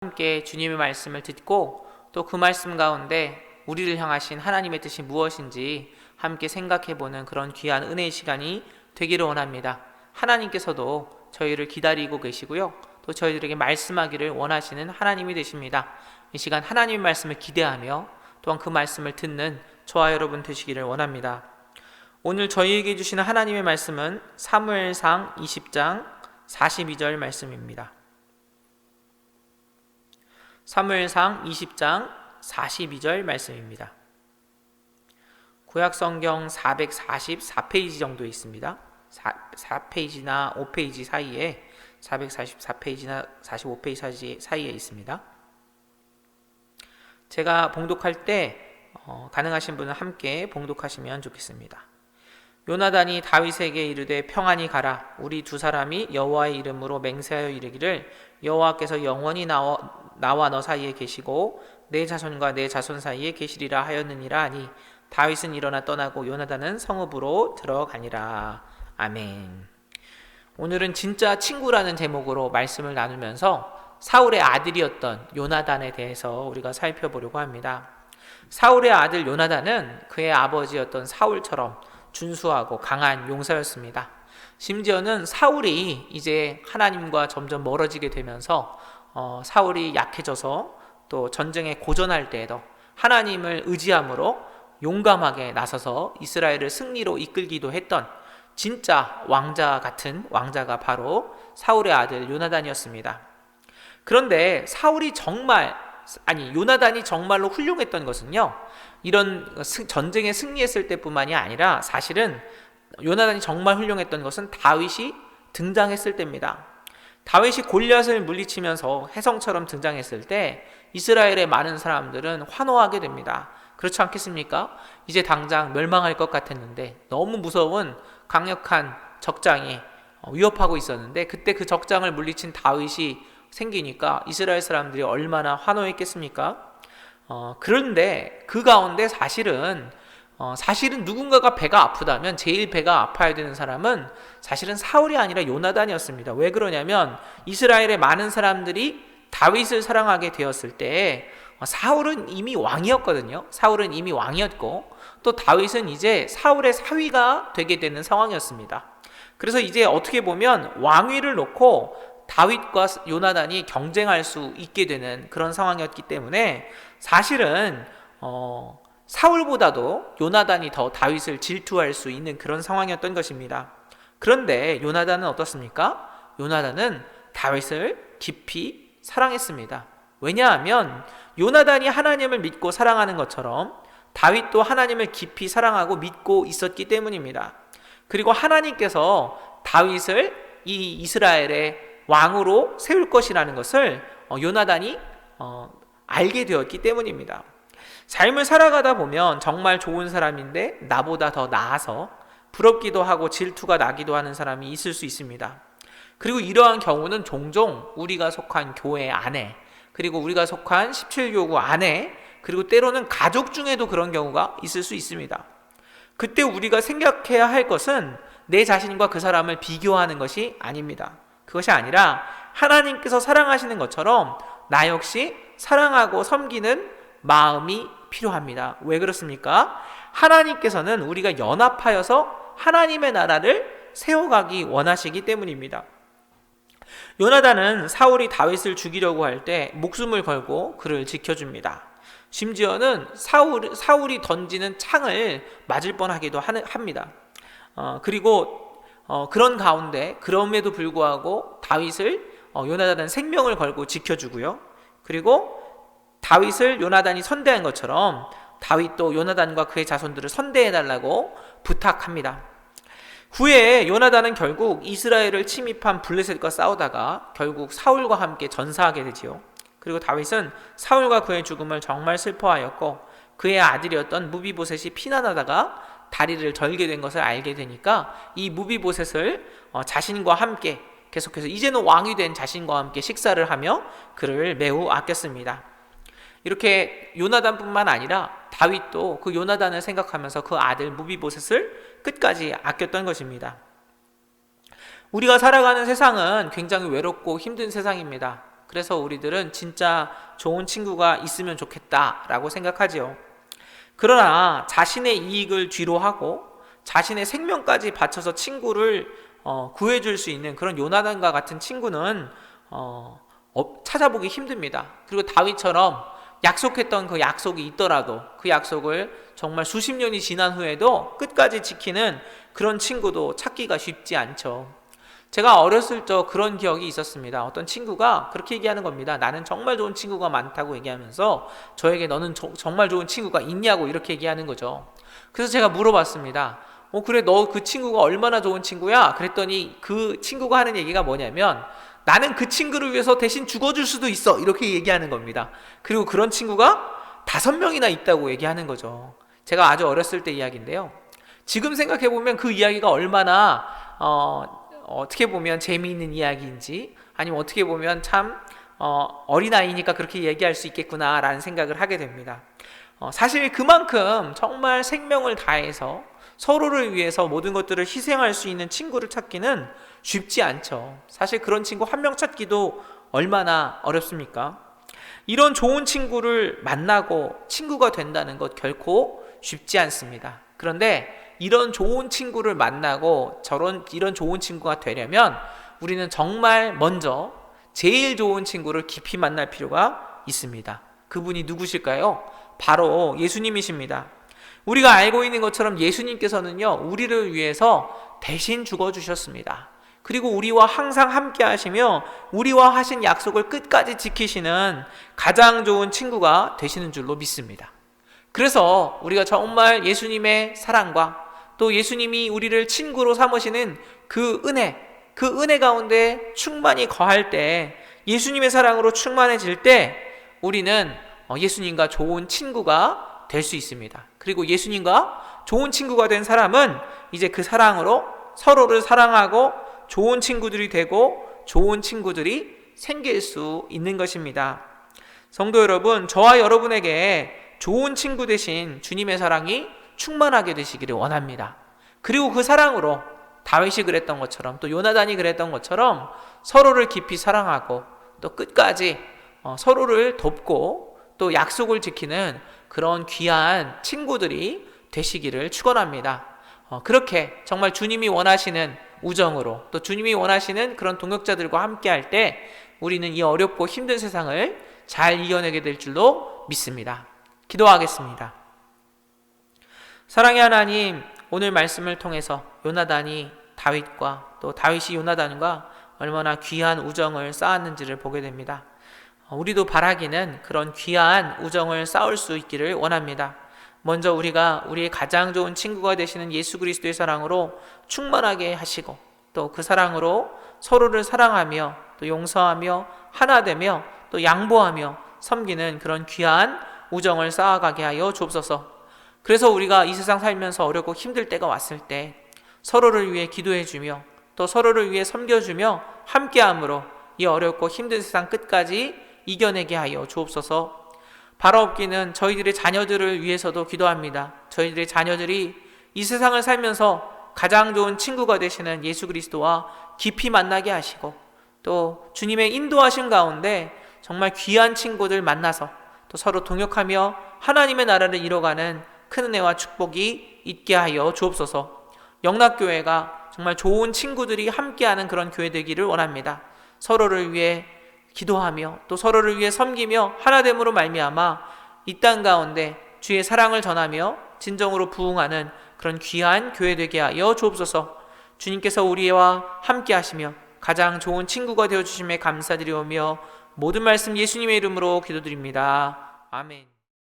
함께 주님의 말씀을 듣고 또 그 말씀 가운데 우리를 향하신 하나님의 뜻이 무엇인지 함께 생각해보는 그런 귀한 은혜의 시간이 되기를 원합니다. 하나님께서도 저희를 기다리고 계시고요, 또 저희들에게 말씀하기를 원하시는 하나님이 되십니다. 이 시간 하나님의 말씀을 기대하며 또한 그 말씀을 듣는 저와 여러분 되시기를 원합니다. 오늘 저희에게 주시는 하나님의 말씀은 사무엘상 20장 42절 말씀입니다. 사무엘상 20장 42절 말씀입니다. 구약성경 444페이지 정도 있습니다. 4페이지나 5페이지 사이에 444페이지나 45페이지 사이에 있습니다. 제가 봉독할 때 가능하신 분은 함께 봉독하시면 좋겠습니다. 요나단이 다윗에게 이르되 평안히 가라. 우리 두 사람이 여호와의 이름으로 맹세하여 이르기를 여호와께서 영원히 나와 너 사이에 계시고 내 자손과 내 자손 사이에 계시리라 하였느니라 하니 다윗은 일어나 떠나고 요나단은 성읍으로 들어가니라. 아멘. 오늘은 진짜 친구라는 제목으로 말씀을 나누면서 사울의 아들이었던 요나단에 대해서 우리가 살펴보려고 합니다. 사울의 아들 요나단은 그의 아버지였던 사울처럼 준수하고 강한 용사였습니다. 심지어는 사울이 이제 하나님과 점점 멀어지게 되면서 사울이 약해져서 또 전쟁에 고전할 때에도 하나님을 의지함으로 용감하게 나서서 이스라엘을 승리로 이끌기도 했던 진짜 왕자 같은 왕자가 바로 사울의 아들 요나단이었습니다. 그런데 요나단이 정말로 훌륭했던 것은요, 이런 전쟁에 승리했을 때뿐만이 아니라 사실은 요나단이 정말 훌륭했던 것은 다윗이 등장했을 때입니다. 다윗이 골리앗을 물리치면서 혜성처럼 등장했을 때 이스라엘의 많은 사람들은 환호하게 됩니다. 그렇지 않겠습니까? 이제 당장 멸망할 것 같았는데 너무 무서운 강력한 적장이 위협하고 있었는데 그때 그 적장을 물리친 다윗이 생기니까 이스라엘 사람들이 얼마나 환호했겠습니까? 그런데 그 가운데 사실은 누군가가 배가 아프다면 제일 배가 아파야 되는 사람은 사실은 사울이 아니라 요나단이었습니다. 왜 그러냐면 이스라엘의 많은 사람들이 다윗을 사랑하게 되었을 때 사울은 이미 왕이었거든요. 사울은 이미 왕이었고 또 다윗은 이제 사울의 사위가 되게 되는 상황이었습니다. 그래서 이제 어떻게 보면 왕위를 놓고 다윗과 요나단이 경쟁할 수 있게 되는 그런 상황이었기 때문에 사실은 사울보다도 요나단이 더 다윗을 질투할 수 있는 그런 상황이었던 것입니다. 그런데 요나단은 어떻습니까? 요나단은 다윗을 깊이 사랑했습니다. 왜냐하면 요나단이 하나님을 믿고 사랑하는 것처럼 다윗도 하나님을 깊이 사랑하고 믿고 있었기 때문입니다. 그리고 하나님께서 다윗을 이 이스라엘의 왕으로 세울 것이라는 것을 요나단이 알게 되었기 때문입니다. 삶을 살아가다 보면 정말 좋은 사람인데 나보다 더 나아서 부럽기도 하고 질투가 나기도 하는 사람이 있을 수 있습니다. 그리고 이러한 경우는 종종 우리가 속한 교회 안에, 그리고 우리가 속한 17교구 안에, 그리고 때로는 가족 중에도 그런 경우가 있을 수 있습니다. 그때 우리가 생각해야 할 것은 내 자신과 그 사람을 비교하는 것이 아닙니다. 그것이 아니라 하나님께서 사랑하시는 것처럼 나 역시 사랑하고 섬기는 마음이 필요합니다. 왜 그렇습니까? 하나님께서는 우리가 연합하여서 하나님의 나라를 세워가기 원하시기 때문입니다. 요나단은 사울이 다윗을 죽이려고 할 때 목숨을 걸고 그를 지켜줍니다. 심지어는 사울이 던지는 창을 맞을 뻔하기도 합니다. 그리고 그런 가운데 그럼에도 불구하고 다윗을 요나단은 생명을 걸고 지켜주고요. 그리고 다윗을 요나단이 선대한 것처럼 다윗도 요나단과 그의 자손들을 선대해달라고 부탁합니다. 후에 요나단은 결국 이스라엘을 침입한 블레셋과 싸우다가 결국 사울과 함께 전사하게 되지요. 그리고 다윗은 사울과 그의 죽음을 정말 슬퍼하였고 그의 아들이었던 무비보셋이 피난하다가 다리를 절게 된 것을 알게 되니까 이 무비보셋을 자신과 함께 계속해서 이제는 왕이 된 자신과 함께 식사를 하며 그를 매우 아꼈습니다. 이렇게 요나단뿐만 아니라 다윗도 그 요나단을 생각하면서 그 아들 무비보셋을 끝까지 아꼈던 것입니다. 우리가 살아가는 세상은 굉장히 외롭고 힘든 세상입니다. 그래서 우리들은 진짜 좋은 친구가 있으면 좋겠다라고 생각하지요. 그러나 자신의 이익을 뒤로 하고 자신의 생명까지 바쳐서 친구를 구해줄 수 있는 그런 요나단과 같은 친구는 찾아보기 힘듭니다. 그리고 다윗처럼 약속했던 그 약속이 있더라도 그 약속을 정말 수십 년이 지난 후에도 끝까지 지키는 그런 친구도 찾기가 쉽지 않죠. 제가 어렸을 적 그런 기억이 있었습니다. 어떤 친구가 그렇게 얘기하는 겁니다. 나는 정말 좋은 친구가 많다고 얘기하면서 저에게 너는 정말 좋은 친구가 있냐고 이렇게 얘기하는 거죠. 그래서 제가 물어봤습니다. 그래, 너 그 친구가 얼마나 좋은 친구야? 그랬더니 그 친구가 하는 얘기가 뭐냐면 나는 그 친구를 위해서 대신 죽어줄 수도 있어, 이렇게 얘기하는 겁니다. 그리고 그런 친구가 5명이나 있다고 얘기하는 거죠. 제가 아주 어렸을 때 이야기인데요. 지금 생각해보면 그 이야기가 얼마나 어떻게 보면 재미있는 이야기인지, 아니면 어떻게 보면 참 어린아이니까 그렇게 얘기할 수 있겠구나라는 생각을 하게 됩니다. 사실 그만큼 정말 생명을 다해서 서로를 위해서 모든 것들을 희생할 수 있는 친구를 찾기는 쉽지 않죠. 사실 그런 친구 한 명 찾기도 얼마나 어렵습니까? 이런 좋은 친구를 만나고 친구가 된다는 것 결코 쉽지 않습니다. 그런데 이런 좋은 친구를 만나고 이런 좋은 친구가 되려면 우리는 정말 먼저 제일 좋은 친구를 깊이 만날 필요가 있습니다. 그분이 누구실까요? 바로 예수님이십니다. 우리가 알고 있는 것처럼 예수님께서는요, 우리를 위해서 대신 죽어주셨습니다. 그리고 우리와 항상 함께 하시며 우리와 하신 약속을 끝까지 지키시는 가장 좋은 친구가 되시는 줄로 믿습니다. 그래서 우리가 정말 예수님의 사랑과 또 예수님이 우리를 친구로 삼으시는 그 은혜 가운데 충만히 거할 때, 예수님의 사랑으로 충만해질 때 우리는 예수님과 좋은 친구가 될 수 있습니다. 그리고 예수님과 좋은 친구가 된 사람은 이제 그 사랑으로 서로를 사랑하고 좋은 친구들이 되고 좋은 친구들이 생길 수 있는 것입니다. 성도 여러분, 저와 여러분에게 좋은 친구 되신 주님의 사랑이 충만하게 되시기를 원합니다. 그리고 그 사랑으로 다윗이 그랬던 것처럼, 또 요나단이 그랬던 것처럼 서로를 깊이 사랑하고 또 끝까지 서로를 돕고 또 약속을 지키는 그런 귀한 친구들이 되시기를 축원합니다. 그렇게 정말 주님이 원하시는 우정으로, 또 주님이 원하시는 그런 동역자들과 함께할 때 우리는 이 어렵고 힘든 세상을 잘 이겨내게 될 줄로 믿습니다. 기도하겠습니다. 사랑의 하나님, 오늘 말씀을 통해서 요나단이 다윗과 또 다윗이 요나단과 얼마나 귀한 우정을 쌓았는지를 보게 됩니다. 우리도 바라기는 그런 귀한 우정을 쌓을 수 있기를 원합니다. 먼저 우리가 우리의 가장 좋은 친구가 되시는 예수 그리스도의 사랑으로 충만하게 하시고, 또 그 사랑으로 서로를 사랑하며 또 용서하며 하나 되며 또 양보하며 섬기는 그런 귀한 우정을 쌓아가게 하여 주옵소서. 그래서 우리가 이 세상 살면서 어렵고 힘들 때가 왔을 때 서로를 위해 기도해주며 또 서로를 위해 섬겨주며 함께함으로 이 어렵고 힘든 세상 끝까지 이겨내게 하여 주옵소서. 바라옵기는 저희들의 자녀들을 위해서도 기도합니다. 저희들의 자녀들이 이 세상을 살면서 가장 좋은 친구가 되시는 예수 그리스도와 깊이 만나게 하시고, 또 주님의 인도하신 가운데 정말 귀한 친구들 만나서 또 서로 동역하며 하나님의 나라를 이뤄가는 큰 은혜와 축복이 있게 하여 주옵소서. 영락교회가 정말 좋은 친구들이 함께하는 그런 교회 되기를 원합니다. 서로를 위해 기도하며 또 서로를 위해 섬기며 하나됨으로 말미암아 이 땅 가운데 주의 사랑을 전하며 진정으로 부흥하는 그런 귀한 교회 되게 하여 주옵소서. 주님께서 우리와 함께 하시며 가장 좋은 친구가 되어주심에 감사드리오며 모든 말씀 예수님의 이름으로 기도드립니다. 아멘.